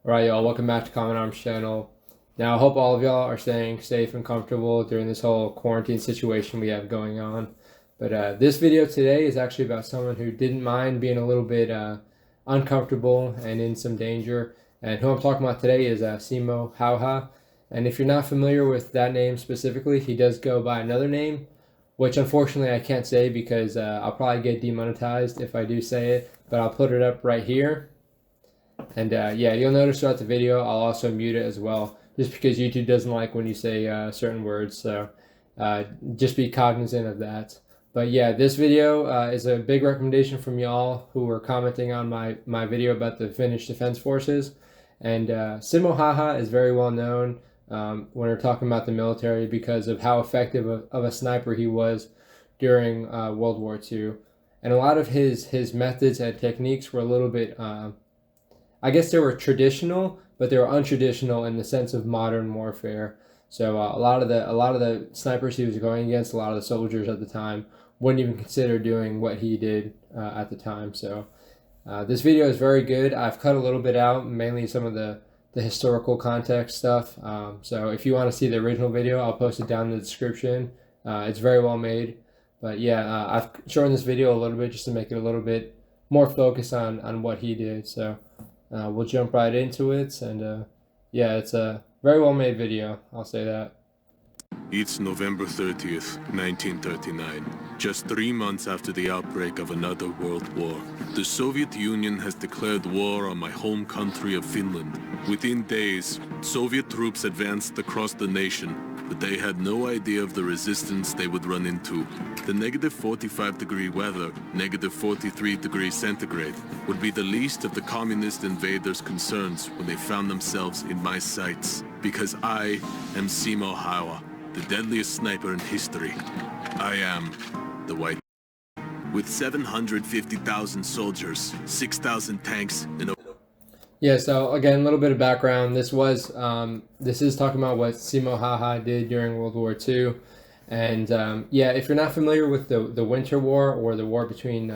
Alright, y'all, welcome back to Common Arms channel. Now, I hope all of y'all are staying safe and comfortable during this whole quarantine situation we have going on. But this video today is actually about someone who didn't mind being a little bit uncomfortable and in some danger. And who I'm talking about today is Simo Häyhä. And if you're not familiar with that name specifically, he does go by another name, which unfortunately I can't say because I'll probably get demonetized if I do say it. But I'll put it up right here. And yeah, you'll notice throughout the video, I'll also mute it as well, just because YouTube doesn't like when you say certain words. So just be cognizant of that. But yeah, this video is a big recommendation from y'all who were commenting on my video about the Finnish Defense Forces. And Simo Häyhä is very well known when we're talking about the military because of how effective of a sniper he was during World War II. And a lot of his methods and techniques were a little bit I guess they were traditional, but they were untraditional in the sense of modern warfare. So a lot of the snipers he was going against, a lot of the soldiers at the time, wouldn't even consider doing what he did at the time. So this video is very good. I've cut a little bit out, mainly some of the historical context stuff. So if you want to see the original video, I'll post it down in the description. It's very well made. But yeah, I've shortened this video a little bit just to make it a little bit more focused on what he did. So we'll jump right into it, and yeah, it's a very well made video, I'll say that. It's November 30th, 1939, just 3 months after the outbreak of another world war. The Soviet Union has declared war on my home country of Finland. Within days, Soviet troops advanced across the nation, but they had no idea of the resistance they would run into. The negative 45-degree weather, negative 43 degrees centigrade, would be the least of the communist invaders' concerns when they found themselves in my sights. Because I am Simo Häyhä, the deadliest sniper in history. I am the White. With 750,000 soldiers, 6,000 tanks, and yeah, so again, a little bit of background. This is talking about what Simo Häyhä did during World War II. And yeah, if you're not familiar with the Winter War, or the war between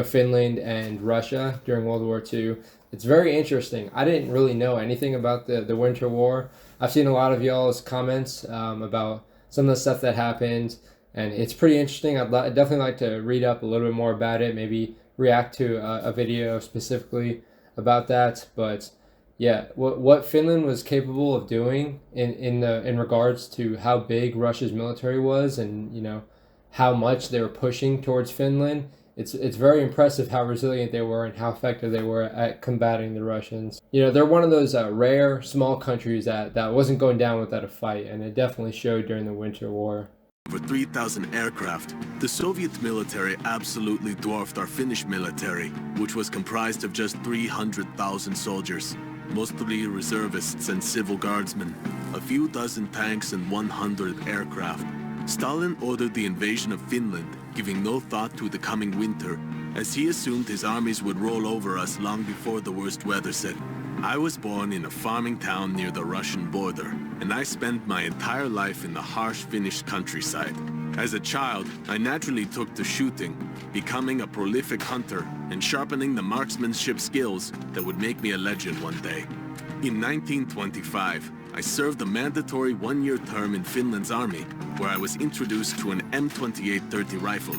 Finland and Russia during World War II, it's very interesting. I didn't really know anything about the Winter War. I've seen a lot of y'all's comments about some of the stuff that happened, and it's pretty interesting. I'd definitely like to read up a little bit more about it, maybe react to a video specifically about that. But yeah, what Finland was capable of doing in regards to how big Russia's military was, and how much they were pushing towards Finland, it's very impressive how resilient they were and how effective they were at combating the Russians. They're one of those rare small countries that wasn't going down without a fight, and it definitely showed during the Winter War. over 3,000 aircraft, the Soviet military absolutely dwarfed our Finnish military, which was comprised of just 300,000 soldiers, mostly reservists and civil guardsmen, a few dozen tanks and 100 aircraft. Stalin ordered the invasion of Finland, giving no thought to the coming winter, as he assumed his armies would roll over us long before the worst weather set. I was born in a farming town near the Russian border, and I spent my entire life in the harsh Finnish countryside. As a child, I naturally took to shooting, becoming a prolific hunter and sharpening the marksmanship skills that would make me a legend one day. In 1925, I served a mandatory one-year term in Finland's army, where I was introduced to an M28-30 rifle,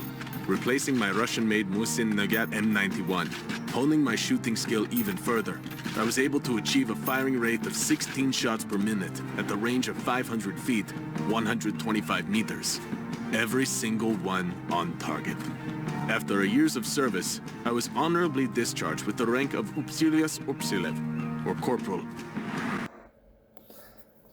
replacing my Russian-made Musin Nagant M91. Honing my shooting skill even further, I was able to achieve a firing rate of 16 shots per minute at the range of 500 feet, 125 meters. Every single one on target. After a years of service, I was honorably discharged with the rank of Upsilias Upsilev, or corporal.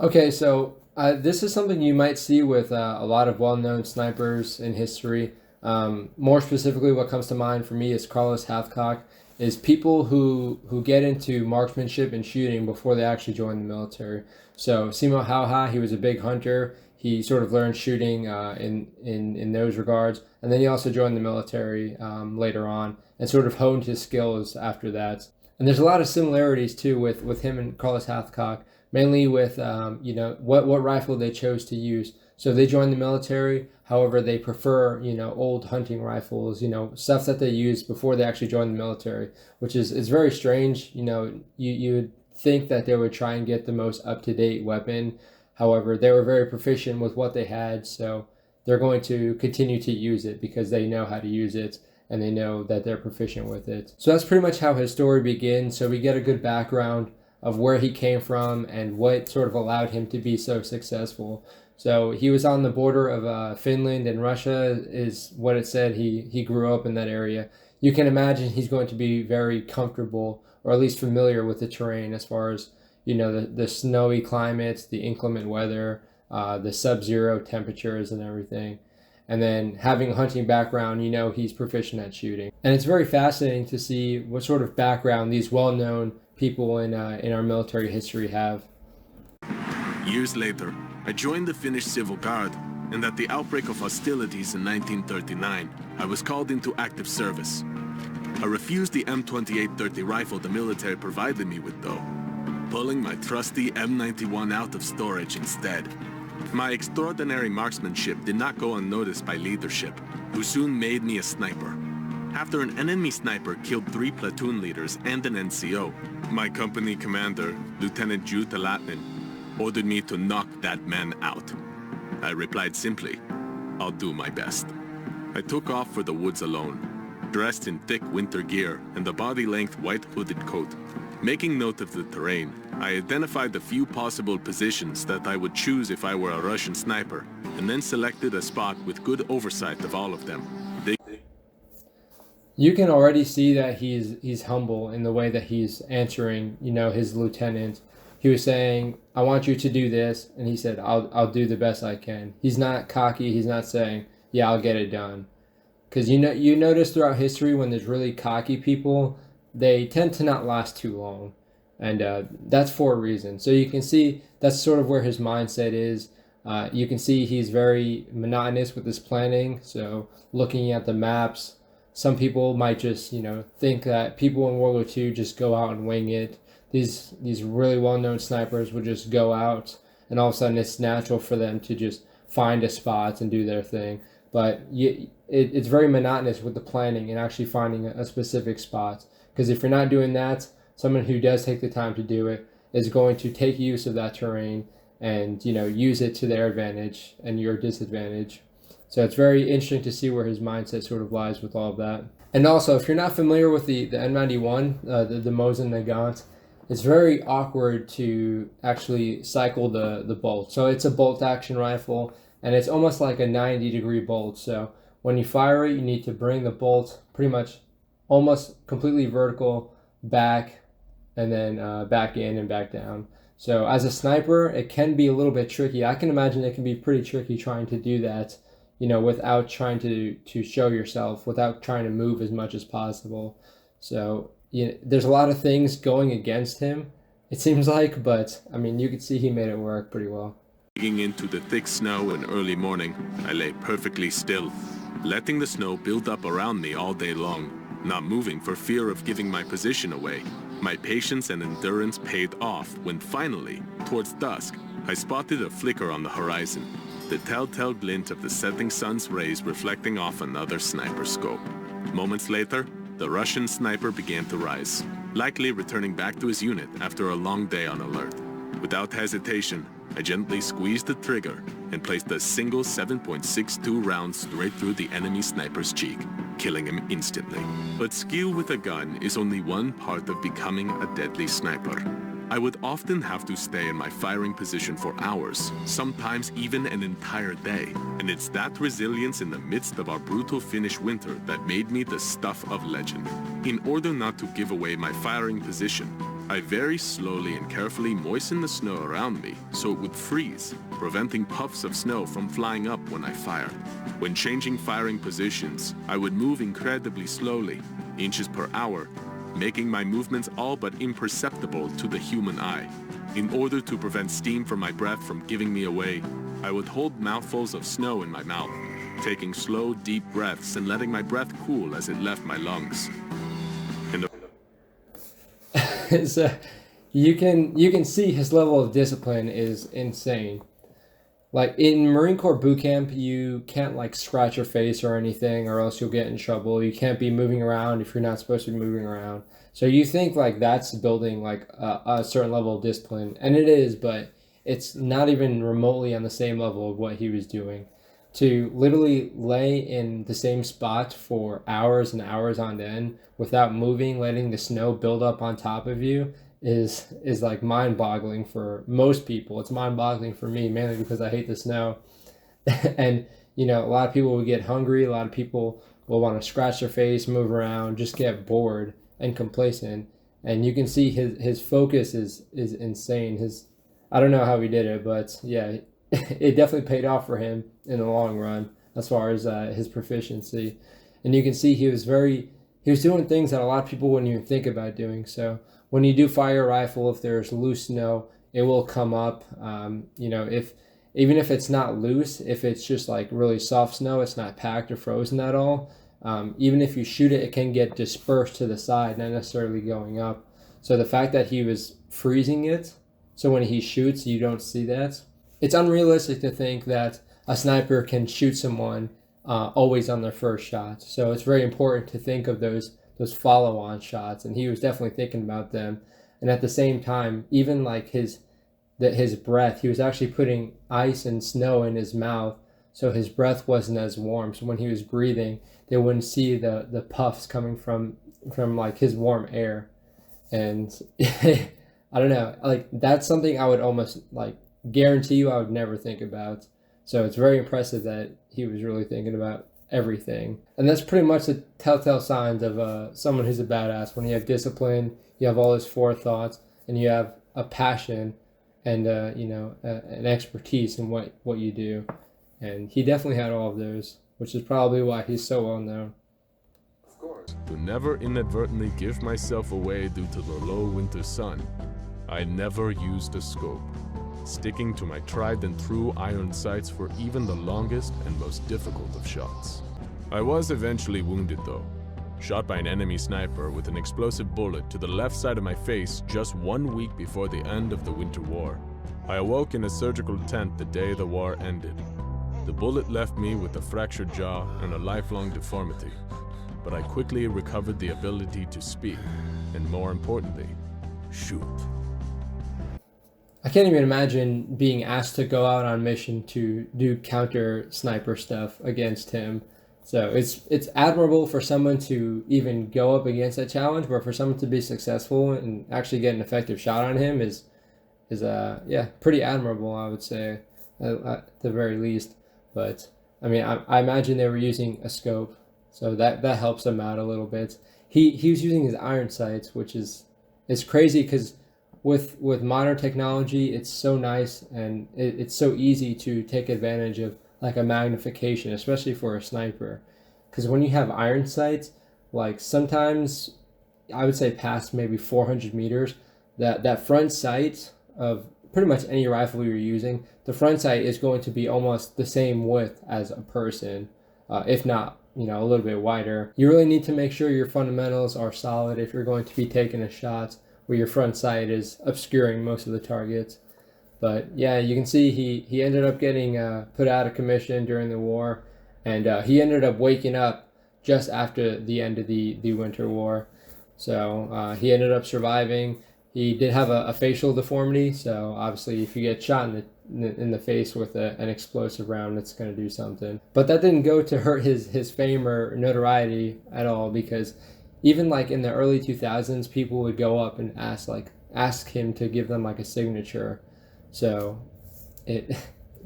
Okay, so this is something you might see with a lot of well-known snipers in history. More specifically, what comes to mind for me is Carlos Hathcock, is people who get into marksmanship and shooting before they actually join the military. So Simo Häyhä, he was a big hunter. He sort of learned shooting in those regards, and then he also joined the military later on and sort of honed his skills after that. And there's a lot of similarities too with him and Carlos Hathcock, mainly with what rifle they chose to use. So they joined the military. However, they prefer old hunting rifles, stuff that they used before they actually joined the military, which is very strange. You would think that they would try and get the most up-to-date weapon. However, they were very proficient with what they had, so they're going to continue to use it because they know how to use it and they know that they're proficient with it. So that's pretty much how his story begins. So we get a good background of where he came from and what sort of allowed him to be so successful. So he was on the border of Finland and Russia is what it said. He grew up in that area. You can imagine he's going to be very comfortable, or at least familiar with the terrain as far as, you know, the snowy climates, the inclement weather, the sub-zero temperatures and everything. And then having a hunting background, you know, he's proficient at shooting. And it's very fascinating to see what sort of background these well-known people in our military history have. Years later, I joined the Finnish Civil Guard, and at the outbreak of hostilities in 1939, I was called into active service. I refused the M2830 rifle the military provided me with though, pulling my trusty M91 out of storage instead. My extraordinary marksmanship did not go unnoticed by leadership, who soon made me a sniper. After an enemy sniper killed 3 platoon leaders and an NCO, my company commander, Lieutenant Jutta Latnin, ordered me to knock that man out. I replied simply, "I'll do my best." I took off for the woods alone, dressed in thick winter gear and a body-length white hooded coat. Making note of the terrain, I identified the few possible positions that I would choose if I were a Russian sniper, and then selected a spot with good oversight of all of them. You can already see that he's humble in the way that he's answering, you know, his lieutenant. He was saying, "I want you to do this," and he said, I'll do the best I can." He's not cocky. He's not saying, "Yeah, I'll get it done." Because you notice throughout history when there's really cocky people, they tend to not last too long, and that's for a reason. So you can see that's sort of where his mindset is. You can see he's very monotonous with his planning. So looking at the maps, some people might just, you know, think that people in World War II just go out and wing it. These really well-known snipers would just go out, and all of a sudden it's natural for them to just find a spot and do their thing. But it's very monotonous with the planning and actually finding a specific spot. Because if you're not doing that, someone who does take the time to do it is going to take use of that terrain and, you know, use it to their advantage and your disadvantage. So it's very interesting to see where his mindset sort of lies with all of that. And also, if you're not familiar with the M91, the Mosin Nagant, it's very awkward to actually cycle the bolt. So it's a bolt action rifle, and it's almost like a 90-degree bolt. So when you fire it, you need to bring the bolt pretty much almost completely vertical back, and then back in and back down. So as a sniper, it can be a little bit tricky. I can imagine it can be pretty tricky trying to do that, you know, without trying to show yourself, without trying to move as much as possible. So, you know, there's a lot of things going against him, it seems like, but I mean, you could see he made it work pretty well. Digging into the thick snow in early morning, I lay perfectly still, letting the snow build up around me all day long, not moving for fear of giving my position away. My patience and endurance paid off when finally, towards dusk, I spotted a flicker on the horizon, the telltale glint of the setting sun's rays reflecting off another sniper scope. Moments later, the Russian sniper began to rise, likely returning back to his unit after a long day on alert. Without hesitation, I gently squeezed the trigger and placed a single 7.62 round straight through the enemy sniper's cheek, killing him instantly. But skill with a gun is only one part of becoming a deadly sniper. I would often have to stay in my firing position for hours, sometimes even an entire day. And it's that resilience in the midst of our brutal Finnish winter that made me the stuff of legend. In order not to give away my firing position, I very slowly and carefully moistened the snow around me so it would freeze, preventing puffs of snow from flying up when I fired. When changing firing positions, I would move incredibly slowly, inches per hour, making my movements all but imperceptible to the human eye. In order to prevent steam from my breath from giving me away, I would hold mouthfuls of snow in my mouth, taking slow, deep breaths and letting my breath cool as it left my lungs. So you can see his level of discipline is insane. Like in Marine Corps boot camp, you can't like scratch your face or anything, or else you'll get in trouble. You can't be moving around if you're not supposed to be moving around. So you think like that's building like a certain level of discipline, and it is, but it's not even remotely on the same level of what he was doing. To literally lay in the same spot for hours and hours on end without moving, letting the snow build up on top of you is like mind-boggling for most people. It's mind-boggling for me, mainly because I hate the snow. And a lot of people will get hungry, a lot of people will want to scratch their face, move around, just get bored and complacent. And you can see his focus is insane. I don't know how he did it, but yeah, it definitely paid off for him in the long run as far as his proficiency. And you can see he was doing things that a lot of people wouldn't even think about doing. So when you do fire a rifle, if there's loose snow, it will come up. If even if it's not loose, if it's just like really soft snow, it's not packed or frozen at all. Even if you shoot it, it can get dispersed to the side, not necessarily going up. So the fact that he was freezing it, so when he shoots, you don't see that. It's unrealistic to think that a sniper can shoot someone always on their first shot. So it's very important to think of those follow-on shots, and he was definitely thinking about them. And at the same time, even like his breath, he was actually putting ice and snow in his mouth, so his breath wasn't as warm. So when he was breathing, they wouldn't see the puffs coming from like his warm air. And I don't know, like that's something I would almost like guarantee you I would never think about. So it's very impressive that he was really thinking about everything. And that's pretty much the telltale signs of someone who's a badass. When you have discipline, you have all this forethought, and you have a passion and an expertise in what you do. And he definitely had all of those, which is probably why he's so well known. Of course. To never inadvertently give myself away due to the low winter sun, I never used a scope, sticking to my tried and true iron sights for even the longest and most difficult of shots. I was eventually wounded though, shot by an enemy sniper with an explosive bullet to the left side of my face just 1 week before the end of the Winter War. I awoke in a surgical tent the day the war ended. The bullet left me with a fractured jaw and a lifelong deformity, but I quickly recovered the ability to speak, and more importantly, shoot. I can't even imagine being asked to go out on mission to do counter sniper stuff against him. So it's admirable for someone to even go up against that challenge, but for someone to be successful and actually get an effective shot on him is pretty admirable, I would say, at the very least. But I mean, I imagine they were using a scope, so that helps him out a little bit. He was using his iron sights, which is crazy because with modern technology, it's so nice and it's so easy to take advantage of like a magnification, especially for a sniper. Because when you have iron sights, like sometimes I would say past maybe 400 meters, that front sight of pretty much any rifle you're using, the front sight is going to be almost the same width as a person, if not a little bit wider. You really need to make sure your fundamentals are solid if you're going to be taking a shot where your front sight is obscuring most of the targets. But yeah, you can see he ended up getting put out of commission during the war, and he ended up waking up just after the end of the Winter War. So he ended up surviving. He did have a facial deformity, so obviously if you get shot in the face with an explosive round, it's going to do something. But that didn't go to hurt his fame or notoriety at all, because even like in the early 2000s, people would go up and ask him to give them like a signature. So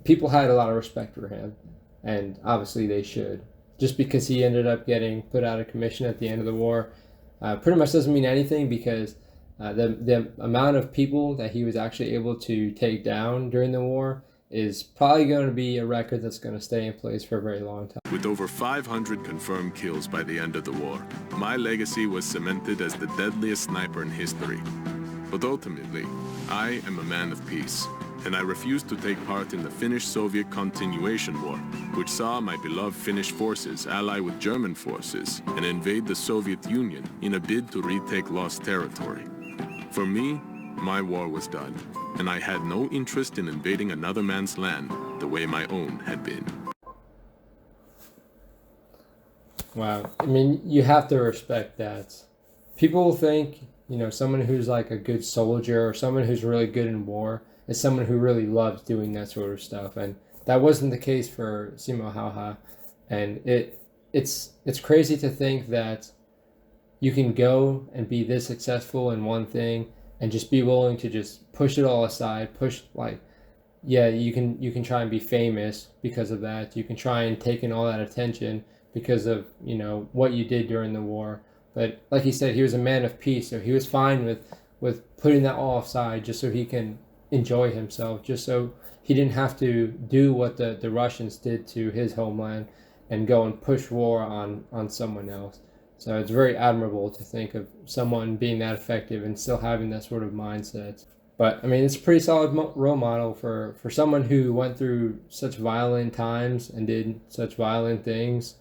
people had a lot of respect for him, and obviously they should. Just because he ended up getting put out of commission at the end of the war pretty much doesn't mean anything, because the amount of people that he was actually able to take down during the war is probably going to be a record that's going to stay in place for a very long time. With over 500 confirmed kills by the end of the war, my legacy was cemented as the deadliest sniper in history. But ultimately, I am a man of peace, and I refuse to take part in the Finnish-Soviet continuation war, which saw my beloved Finnish forces ally with German forces and invade the Soviet Union in a bid to retake lost territory. For me, my war was done, and I had no interest in invading another man's land the way my own had been. Wow. I mean, you have to respect that. people think, you know, someone who's like a good soldier or someone who's really good in war is someone who really loves doing that sort of stuff, and that wasn't the case for Simo Häyhä. And it's crazy to think that you can go and be this successful in one thing and just be willing to just push it all aside, push, like, yeah, you can try and be famous because of that. You can try and take in all that attention because of, you know, what you did during the war. But like he said, he was a man of peace, so he was fine with putting that all aside just so he can enjoy himself, just so he didn't have to do what the Russians did to his homeland and go and push war on someone else. So it's very admirable to think of someone being that effective and still having that sort of mindset. But I mean, it's a pretty solid role model for someone who went through such violent times and did such violent things,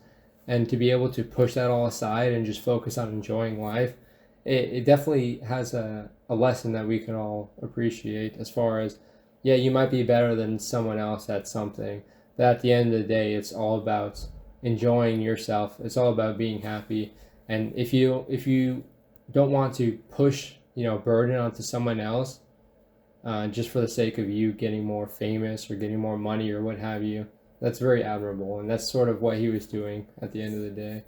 and to be able to push that all aside and just focus on enjoying life. It definitely has a lesson that we can all appreciate, as far as, yeah, you might be better than someone else at something, but at the end of the day, it's all about enjoying yourself. It's all about being happy. And if you don't want to push, you know, burden onto someone else, just for the sake of you getting more famous or getting more money or what have you, that's very admirable, and that's sort of what he was doing at the end of the day.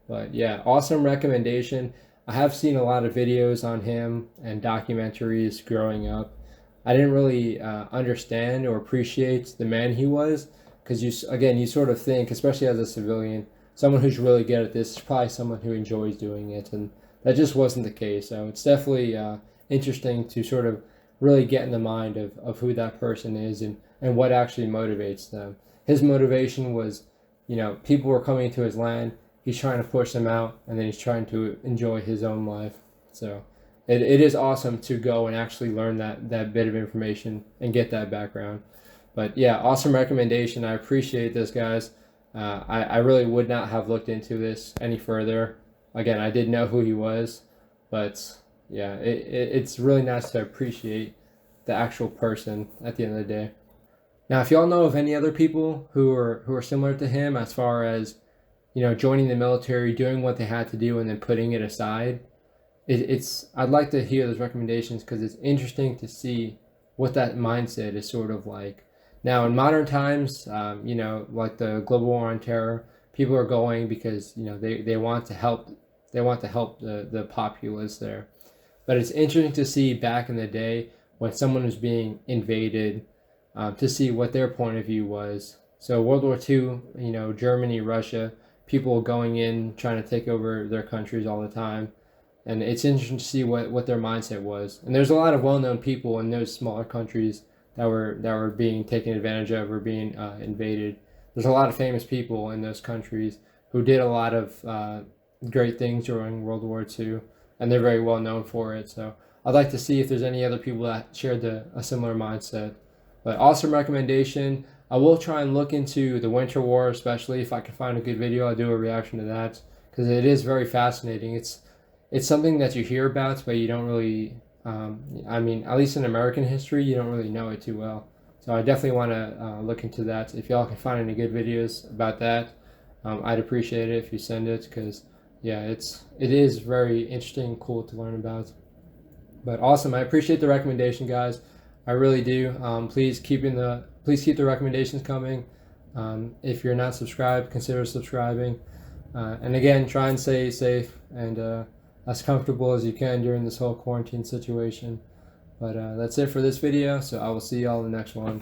But yeah, awesome recommendation. I have seen a lot of videos on him and documentaries growing up. I didn't really understand or appreciate the man he was, because you sort of think, especially as a civilian, someone who's really good at this is probably someone who enjoys doing it, and that just wasn't the case. So it's definitely interesting to sort of really get in the mind of who that person is and what actually motivates them. His motivation was, you know, people were coming to his land, he's trying to push them out, and then he's trying to enjoy his own life. So it is awesome to go and actually learn that bit of information and get that background. But yeah, awesome recommendation. I appreciate this, guys. I really would not have looked into this any further. Again, I did know who he was, but yeah, it's really nice to appreciate the actual person at the end of the day. Now, if y'all know of any other people who are similar to him, as far as, you know, joining the military, doing what they had to do, and then putting it aside, I'd like to hear those recommendations, because it's interesting to see what that mindset is sort of like. Now, in modern times, you know, like the global war on terror, people are going because, you know, they want to help. They want to help the populace there. But it's interesting to see back in the day when someone was being invaded, to see what their point of view was. So World War II, you know, Germany, Russia, people going in trying to take over their countries all the time. And it's interesting to see what their mindset was. And there's a lot of well-known people in those smaller countries that were being taken advantage of or being invaded. There's a lot of famous people in those countries who did a lot of great things during World War II, and they're very well known for it. So I'd like to see if there's any other people that shared a similar mindset. But awesome recommendation. I will try and look into the Winter War, especially if I can find a good video. I'll do a reaction to that, because it is very fascinating. It's something that you hear about, but you don't really, I mean, at least in American history, you don't really know it too well. So I definitely want to look into that. If y'all can find any good videos about that, I'd appreciate it if you send it, because yeah, it is very interesting and cool to learn about. But awesome, I appreciate the recommendation, guys. I really do. Please keep the recommendations coming. If you're not subscribed, consider subscribing. And again, try and stay safe and as comfortable as you can during this whole quarantine situation. But that's it for this video, so I will see y'all in the next one.